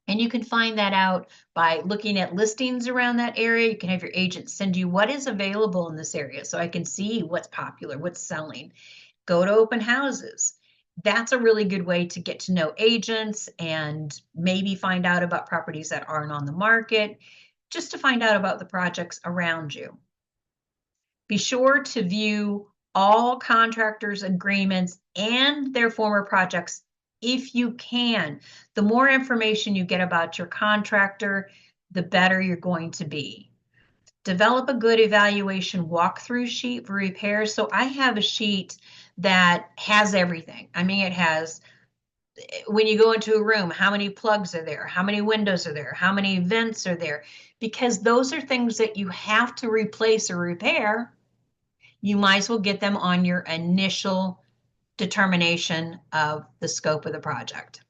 Speaker 1: And you can find that out by looking at listings around that area. You can have your agent send you what is available in this area so I can see what's popular, what's selling. Go to open houses. That's a really good way to get to know agents and maybe find out about properties that aren't on the market, just to find out about the projects around you. Be sure to view all contractors' agreements and their former projects if you can. The more information you get about your contractor, the better you're going to be. Develop a good evaluation walkthrough sheet for repairs. So I have a sheet that has everything. I mean, it has, when you go into a room, how many plugs are there? How many windows are there? How many vents are there? Because those are things that you have to replace or repair. You might as well get them on your initial determination of the scope of the project.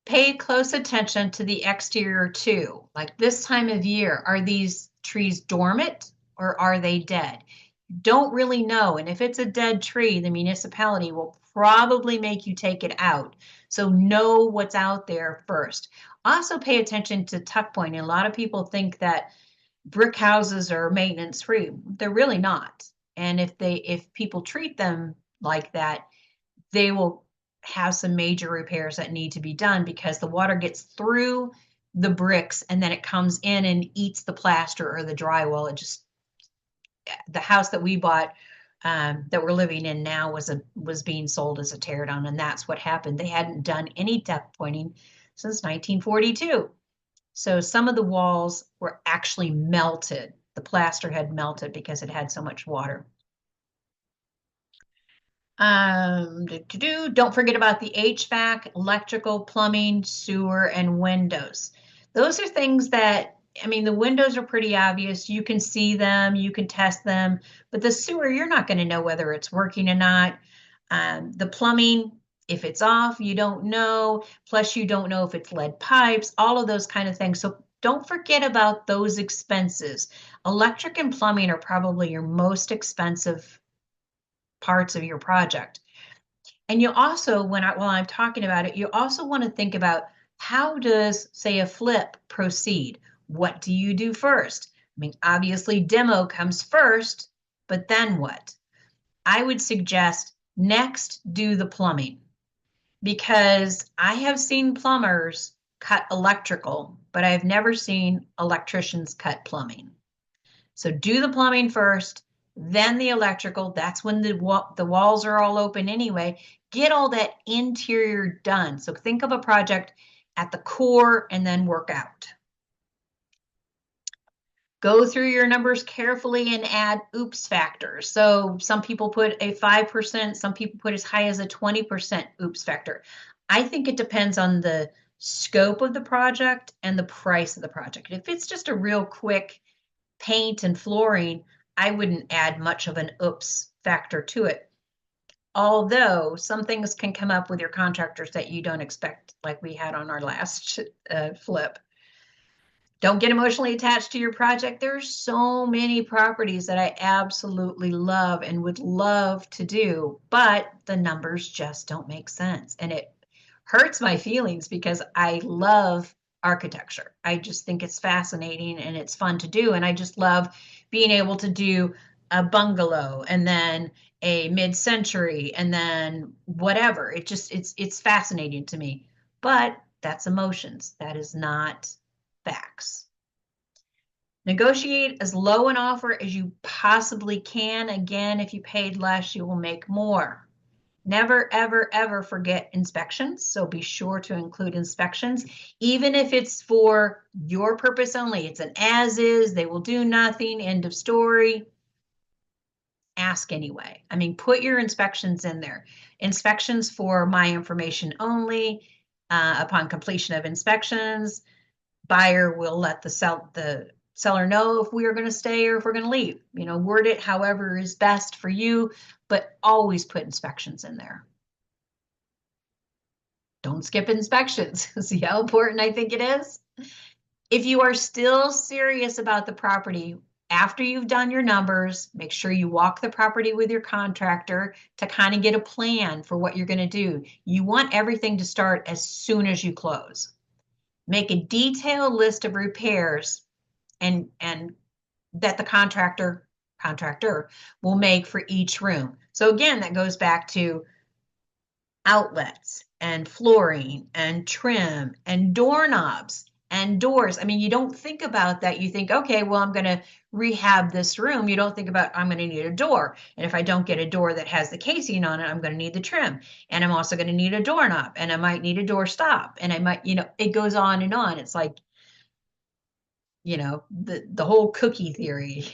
Speaker 1: Pay close attention to the exterior too. Like this time of year, are these trees dormant or are they dead? Don't really know. And if it's a dead tree, the municipality will probably make you take it out. So know what's out there first. Also pay attention to tuck pointing. A lot of people think that brick houses are maintenance free. They're really not. And if people treat them like that, they will have some major repairs that need to be done because the water gets through the bricks and then it comes in and eats the plaster or the drywall. It just, the house that we bought, that we're living in now was being sold as a tear down, and that's what happened. They hadn't done any depth pointing since 1942. So some of the walls were actually melted. The plaster had melted because it had so much water. Don't forget about the HVAC, electrical, plumbing, sewer, and windows. Those are things that, I mean, the windows are pretty obvious. You can see them, you can test them, but the sewer, you're not going to know whether it's working or not. The plumbing, if it's off, you don't know. Plus, you don't know if it's lead pipes, all of those kind of things. So don't forget about those expenses. Electric and plumbing are probably your most expensive parts of your project. And you also, while I'm talking about it, you also want to think about how does, say, a flip proceed? What do you do first? I mean, obviously demo comes first, but then what? I would suggest next do the plumbing because I have seen plumbers cut electrical, but I've never seen electricians cut plumbing. So do the plumbing first, then the electrical. That's when the walls are all open anyway. Get all that interior done. So think of a project at the core and then work out. Go through your numbers carefully and add oops factors. So some people put a 5%, some people put as high as a 20% oops factor. I think it depends on the scope of the project and the price of the project. If it's just a real quick paint and flooring, I wouldn't add much of an oops factor to it. Although some things can come up with your contractors that you don't expect, like we had on our last flip. Don't get emotionally attached to your project. There's so many properties that I absolutely love and would love to do, but the numbers just don't make sense. And it hurts my feelings because I love architecture. I just think it's fascinating and it's fun to do. And I just love being able to do a bungalow and then a mid-century and then whatever. It's fascinating to me. But that's emotions. That is not facts. Negotiate as low an offer as you possibly can. Again, if you paid less, you will make more. Never, ever, ever forget inspections. So be sure to include inspections, even if it's for your purpose only. It's an as is, they will do nothing, end of story. Ask anyway. I mean, put your inspections in there. Inspections for my information only. Upon completion of inspections, buyer will let the seller know if we are going to stay or if we're going to leave. You know, word it however is best for you, but always put inspections in there. Don't skip inspections. See how important I think it is? If you are still serious about the property, after you've done your numbers, make sure you walk the property with your contractor to kind of get a plan for what you're going to do. You want everything to start as soon as you close. Make a detailed list of repairs and that the contractor will make for each room. So again, that goes back to outlets and flooring and trim and doorknobs and doors. I mean, you don't think about that. You think, okay, well, I'm going to rehab this room. You don't think about, I'm going to need a door. And if I don't get a door that has the casing on it, I'm going to need the trim. And I'm also going to need a doorknob and I might need a door stop. And I might, you know, it goes on and on. It's like, you know, the whole cookie theory.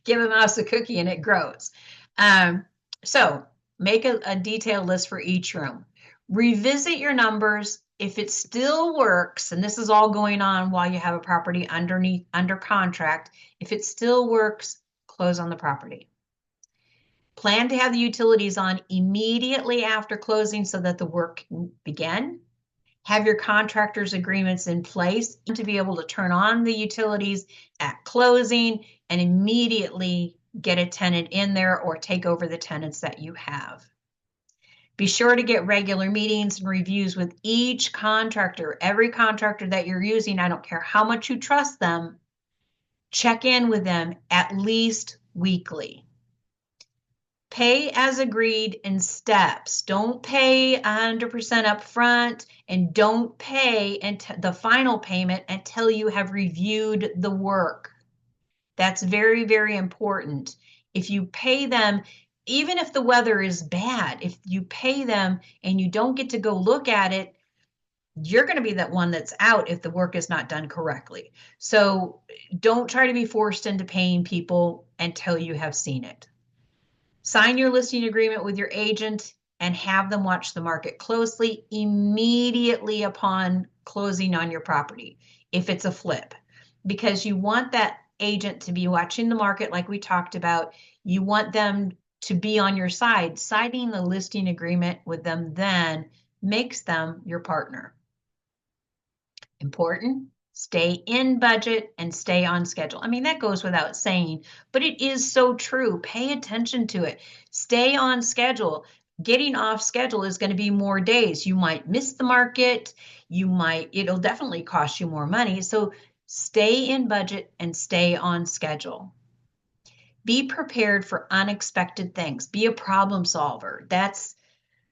Speaker 1: Give a mouse a cookie and it grows. So make a detailed list for each room. Revisit your numbers. If it still works, and this is all going on while you have a property under contract, if it still works, close on the property. Plan to have the utilities on immediately after closing so that the work can begin. Have your contractor's agreements in place to be able to turn on the utilities at closing and immediately get a tenant in there or take over the tenants that you have. Be sure to get regular meetings and reviews with each contractor. Every contractor that you're using, I don't care how much you trust them, check in with them at least weekly. Pay as agreed in steps. Don't pay 100% up front, and don't pay the final payment until you have reviewed the work. That's very, very important. If you pay them, even if the weather is bad, if you pay them and you don't get to go look at it, you're going to be that one that's out if the work is not done correctly. So don't try to be forced into paying people until you have seen it. Sign your listing agreement with your agent and have them watch the market closely immediately upon closing on your property if it's a flip, because you want that agent to be watching the market like we talked about. You want them to be on your side. Signing the listing agreement with them then makes them your partner. Important. Stay in budget and stay on schedule. I mean, that goes without saying, but it is so true. Pay attention to it. Stay on schedule. Getting off schedule is going to be more days. You might miss the market. It'll definitely cost you more money. So stay in budget and stay on schedule. Be prepared for unexpected things. Be a problem solver. That's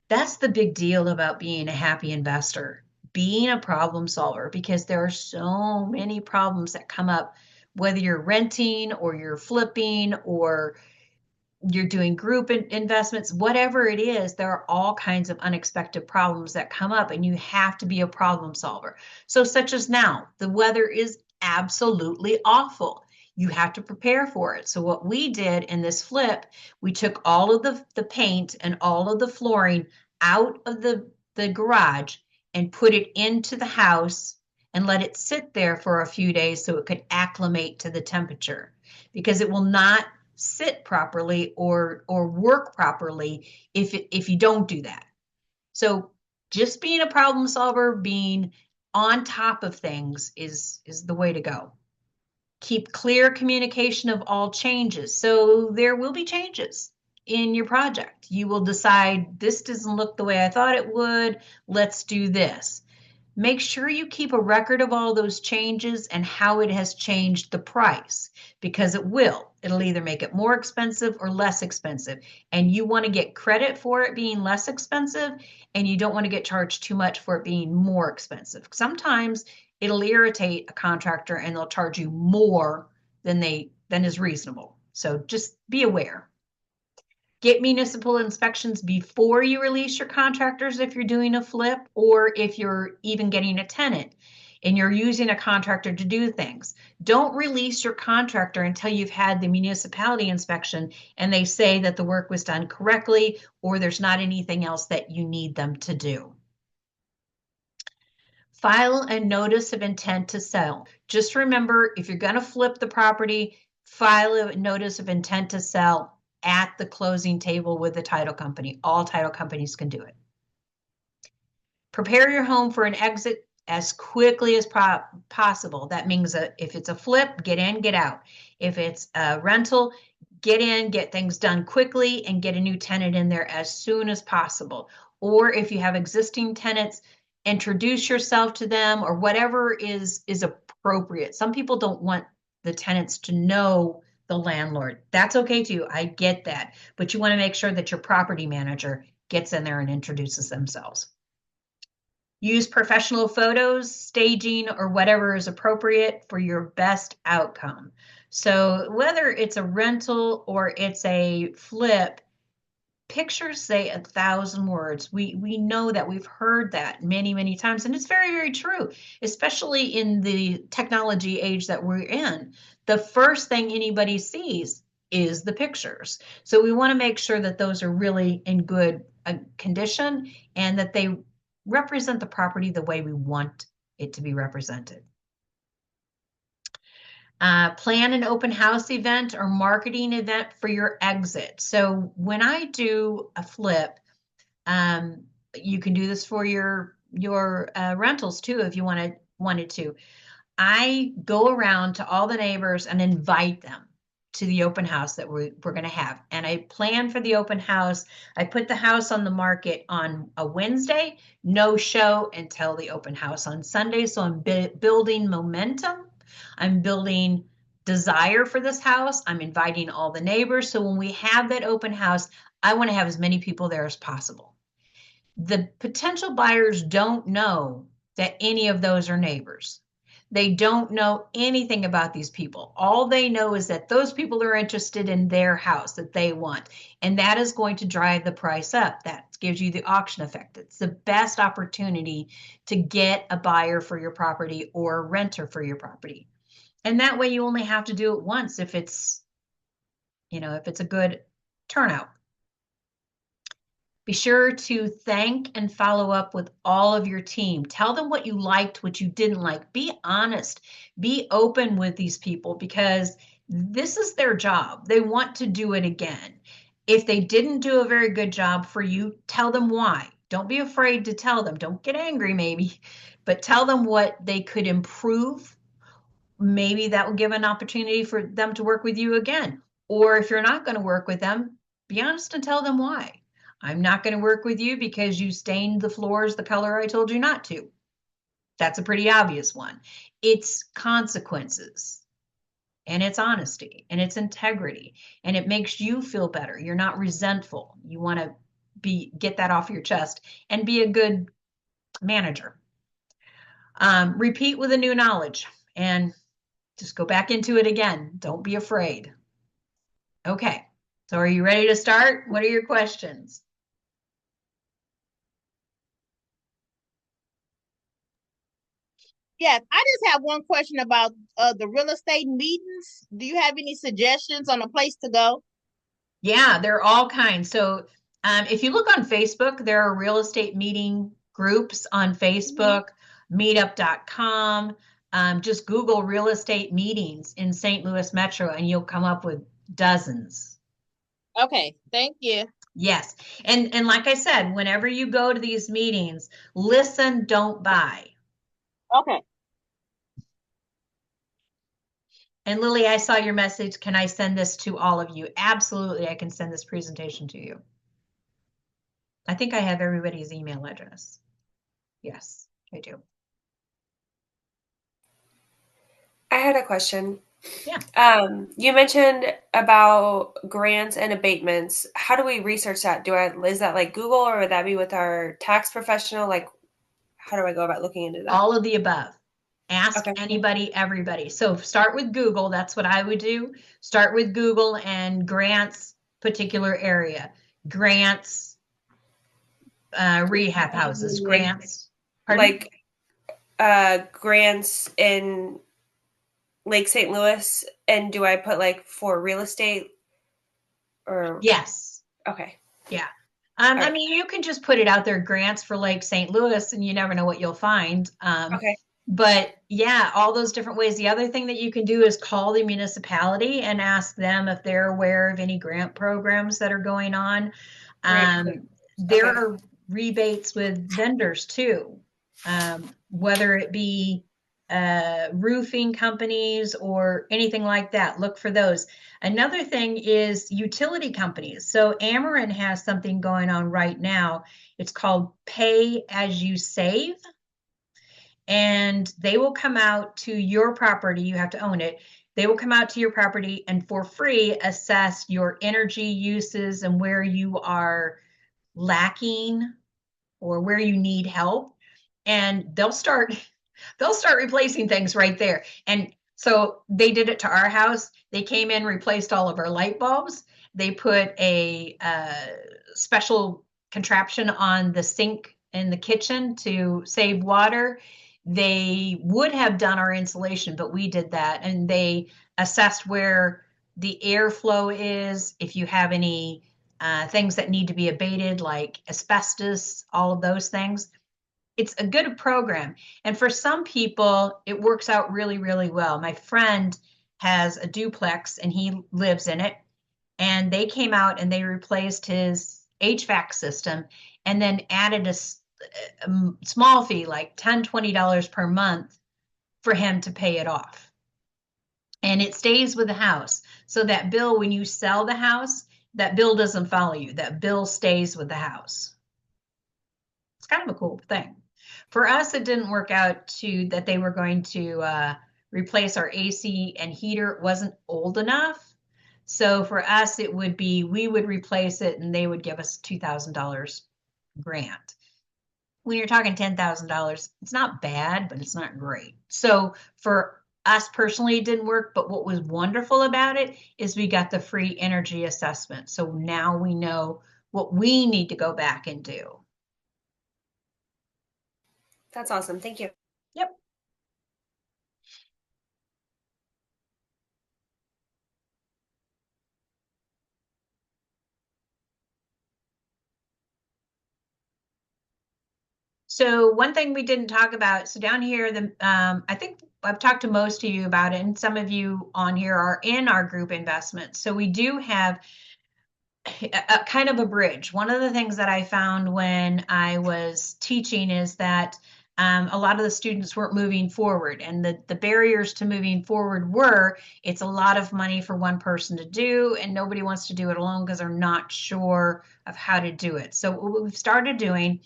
Speaker 1: the big deal about being a happy investor, being a problem solver, because there are so many problems that come up, whether you're renting or you're flipping or you're doing group investments, whatever it is, there are all kinds of unexpected problems that come up, and you have to be a problem solver. So, such as now, the weather is absolutely awful. You have to prepare for it. So, what we did in this flip, we took all of the paint and all of the flooring out of the garage and put it into the house and let it sit there for a few days so it could acclimate to the temperature, because it will not sit properly or work properly if you don't do that. So just being a problem solver, being on top of things is the way to go. Keep clear communication of all changes. So there will be changes in your project. You will decide, this doesn't look the way I thought it would. Let's do this. Make sure you keep a record of all those changes and how it has changed the price, because it will. It'll either make it more expensive or less expensive. And you want to get credit for it being less expensive, and you don't want to get charged too much for it being more expensive. Sometimes it'll irritate a contractor and they'll charge you more than is reasonable. So just be aware. Get municipal inspections before you release your contractors if you're doing a flip, or if you're even getting a tenant and you're using a contractor to do things. Don't release your contractor until you've had the municipality inspection and they say that the work was done correctly or there's not anything else that you need them to do. File a notice of intent to sell. Just remember, if you're going to flip the property, file a notice of intent to sell at the closing table with the title company. All title companies can do it. Prepare your home for an exit as quickly as possible. That means that if it's a flip, get in, get out. If it's a rental, get in, get things done quickly, and get a new tenant in there as soon as possible. Or if you have existing tenants, introduce yourself to them, or whatever is appropriate. Some people don't want the tenants to know the landlord. That's okay too. I get that. But you want to make sure that your property manager gets in there and introduces themselves. Use professional photos, staging, or whatever is appropriate for your best outcome. So whether it's a rental or it's a flip, pictures say 1,000 words. We know that. We've heard that many, many times, and it's very, very true, especially in the technology age that we're in. The first thing anybody sees is the pictures. So we want to make sure that those are really in good condition and that they represent the property the way we want it to be represented. Plan an open house event or marketing event for your exit. So when I do a flip, you can do this for your rentals too if you wanted to. I go around to all the neighbors and invite them to the open house that we're going to have. And I plan for the open house. I put the house on the market on a Wednesday, no show until the open house on Sunday. So I'm building momentum. I'm building desire for this house. I'm inviting all the neighbors. So when we have that open house, I want to have as many people there as possible. The potential buyers don't know that any of those are neighbors. They don't know anything about these people. All they know is that those people are interested in their house that they want. And that is going to drive the price up. That gives you the auction effect. It's the best opportunity to get a buyer for your property or a renter for your property. And that way you only have to do it once if it's, if it's a good turnout. Be sure to thank and follow up with all of your team. Tell them what you liked, what you didn't like. Be honest. Be open with these people because this is their job. They want to do it again. If they didn't do a very good job for you, tell them why. Don't be afraid to tell them. Don't get angry, maybe, but tell them what they could improve. Maybe that will give an opportunity for them to work with you again. Or if you're not going to work with them, be honest and tell them why. I'm not going to work with you because you stained the floors the color I told you not to. That's a pretty obvious one. It's consequences and it's honesty and it's integrity and it makes you feel better. You're not resentful. You want to get that off your chest and be a good manager. Repeat with a new knowledge and just go back into it again. Don't be afraid. Okay. So are you ready to start? What are your questions?
Speaker 3: Yes, I just have one question about the real estate meetings. Do you have any suggestions on a place to go?
Speaker 1: Yeah, there are all kinds. So if you look on Facebook, there are real estate meeting groups on
Speaker 3: Mhm.
Speaker 1: Facebook, meetup.com. Just Google real estate meetings in St. Louis Metro and you'll come up with dozens.
Speaker 3: Okay, thank you.
Speaker 1: Yes. And like I said, whenever you go to these meetings, listen, don't buy.
Speaker 3: Okay.
Speaker 1: And Lily, I saw your message. Can I send this to all of you? Absolutely, I can send this presentation to you. I think I have everybody's email address. Yes, I do.
Speaker 4: I had a question.
Speaker 1: Yeah.
Speaker 4: You mentioned about grants and abatements. How do we research that? Is that like Google or would that be with our tax professional? Like, how do I go about looking into that?
Speaker 1: All of the above. Ask
Speaker 4: Okay.
Speaker 1: anybody, everybody. So start with Google. That's what I would do. Start with Google and grants, particular area. Grants, rehab houses,
Speaker 4: Like,
Speaker 1: grants. Pardon?
Speaker 4: like grants in Lake St. Louis, and do I put like for real estate or
Speaker 1: Yes.
Speaker 4: okay?
Speaker 1: Yeah.
Speaker 4: All
Speaker 1: I
Speaker 4: right.
Speaker 1: mean, you can just put it out there, grants for Lake St. Louis, and you never know what you'll find.
Speaker 4: Okay.
Speaker 1: But yeah, all those different ways. The other thing that you can do is call the municipality and ask them if they're aware of any grant programs that are going on.
Speaker 4: Right.
Speaker 1: There
Speaker 4: Okay.
Speaker 1: are rebates with vendors too, whether it be roofing companies or anything like that. Look for those. Another thing is utility companies. So Ameren has something going on right now. It's called Pay as You Save. And they will come out to your property. You have to own it. They will come out to your property and for free assess your energy uses and where you are lacking or where you need help. And they'll start replacing things right there. And so they did it to our house. They came in, replaced all of our light bulbs. They put a special contraption on the sink in the kitchen to save water. They would have done our insulation, but we did that. And they assessed where the airflow is, if you have any things that need to be abated, like asbestos, all of those things. It's a good program. And for some people, it works out really, really well. My friend has a duplex and he lives in it. And they came out and they replaced his HVAC system and then added a small fee, like $10, $20 per month for him to pay it off. And it stays with the house. So that bill, when you sell the house, that bill doesn't follow you. That bill stays with the house. It's kind of a cool thing. For us, it didn't work out to that they were going to replace our AC and heater. It wasn't old enough. So for us, it would be, we would replace it and they would give us $2,000 grant. When you're talking $10,000, it's not bad, but it's not great. So for us personally, it didn't work. But what was wonderful about it is we got the free energy assessment. So now we know what we need to go back and do.
Speaker 4: That's awesome. Thank you.
Speaker 1: Yep. So one thing we didn't talk about, so down here, I think I've talked to most of you about it, and some of you on here are in our group investments. So we do have a kind of a bridge. One of the things that I found when I was teaching is that a lot of the students weren't moving forward, and the barriers to moving forward were it's a lot of money for one person to do, and nobody wants to do it alone because they're not sure of how to do it. So what we've started doing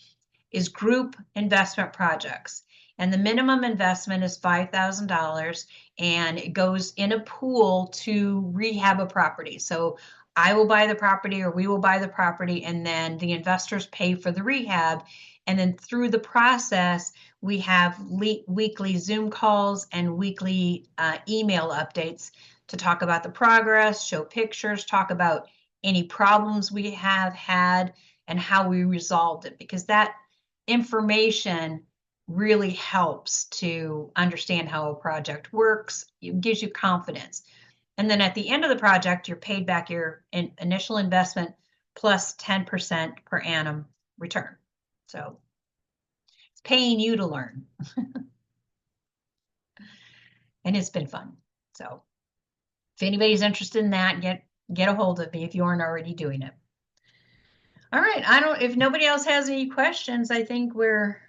Speaker 1: is group investment projects. And the minimum investment is $5,000 and it goes in a pool to rehab a property. So I will buy the property or we will buy the property and then the investors pay for the rehab. And then through the process, we have weekly Zoom calls and weekly email updates to talk about the progress, show pictures, talk about any problems we have had and how we resolved it, because that information really helps to understand how a project works. It gives you confidence. And then at the end of the project, you're paid back your initial investment plus 10% per annum return. So it's paying you to learn. And it's been fun. So if anybody's interested in that, get a hold of me if you aren't already doing it. All right, if nobody else has any questions, I think we're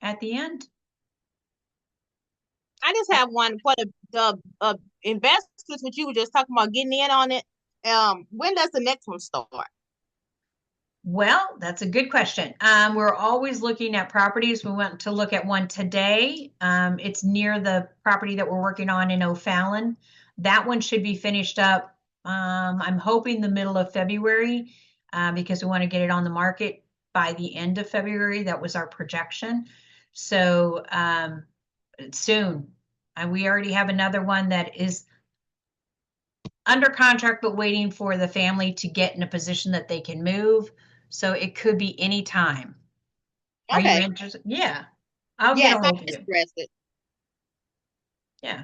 Speaker 1: at the end.
Speaker 3: I just have one for the investors, which you were just talking about getting in on it. When does the next one start?
Speaker 1: Well, that's a good question. We're always looking at properties. We went to look at one today. It's near the property that we're working on in O'Fallon. That one should be finished up. I'm hoping the middle of February because we want to get it on the market by the end of February. That was our projection. So soon. And we already have another one that is under contract, but waiting for the family to get in a position that they can move. So it could be any time. Are you
Speaker 3: Okay.
Speaker 1: interested? Yeah. I'll
Speaker 3: Yes,
Speaker 1: get a
Speaker 3: I'm
Speaker 1: hold of you.
Speaker 3: interested.
Speaker 1: Yeah.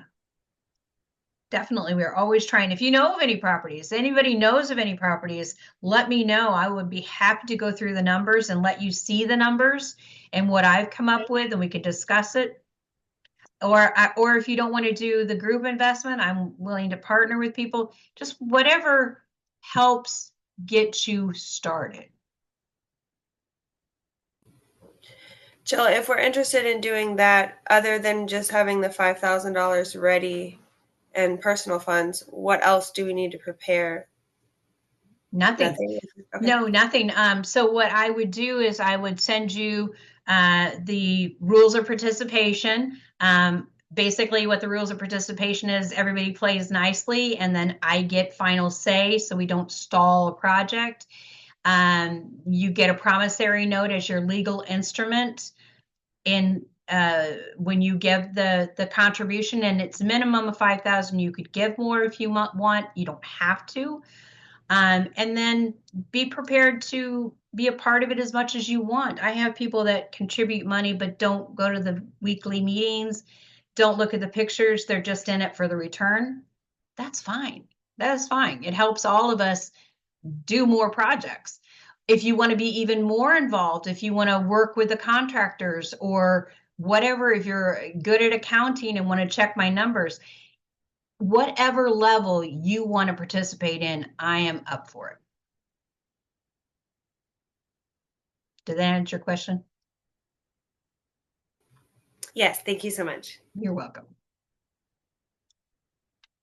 Speaker 1: Definitely. We're always trying. If you know of any properties, anybody knows of any properties, let me know. I would be happy to go through the numbers and let you see the numbers and what I've come up with, and we could discuss it. Or if you don't want to do the group investment, I'm willing to partner with people. Just whatever helps get you started.
Speaker 4: Jill, if we're interested in doing that, other than just having the $5,000 ready and personal funds, what else do we need to prepare?
Speaker 1: Nothing.
Speaker 4: Okay.
Speaker 1: No, nothing. So what I would do is I would send you the rules of participation. Basically, what the rules of participation is, everybody plays nicely, and then I get final say, so we don't stall a project. You get a promissory note as your legal instrument in when you give the contribution, and it's minimum of 5,000. You could give more if you want. You don't have to. And then be prepared to be a part of it as much as you want. I have people that contribute money but don't go to the weekly meetings, don't look at the pictures. They're just in it for the return. That's fine. That is fine. It helps all of us do more projects. If you want to be even more involved, if you want to work with the contractors or whatever, if you're good at accounting and want to check my numbers, whatever level you want to participate in, I am up for it. Did that answer your question?
Speaker 4: Yes, thank you so much.
Speaker 1: You're welcome.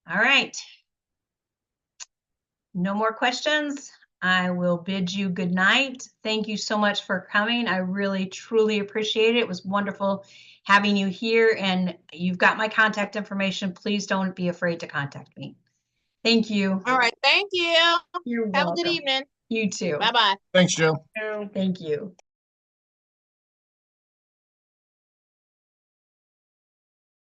Speaker 1: All right. No more questions. I will bid you good night. Thank you so much for coming. I really, truly appreciate it. It was wonderful having you here, and you've got my contact information. Please don't be afraid to contact me. Thank you.
Speaker 3: All right, thank you.
Speaker 1: You're
Speaker 3: Have a good
Speaker 1: welcome.
Speaker 3: evening.
Speaker 1: You too.
Speaker 3: Bye-bye.
Speaker 5: Thanks, Joe.
Speaker 1: Thank you.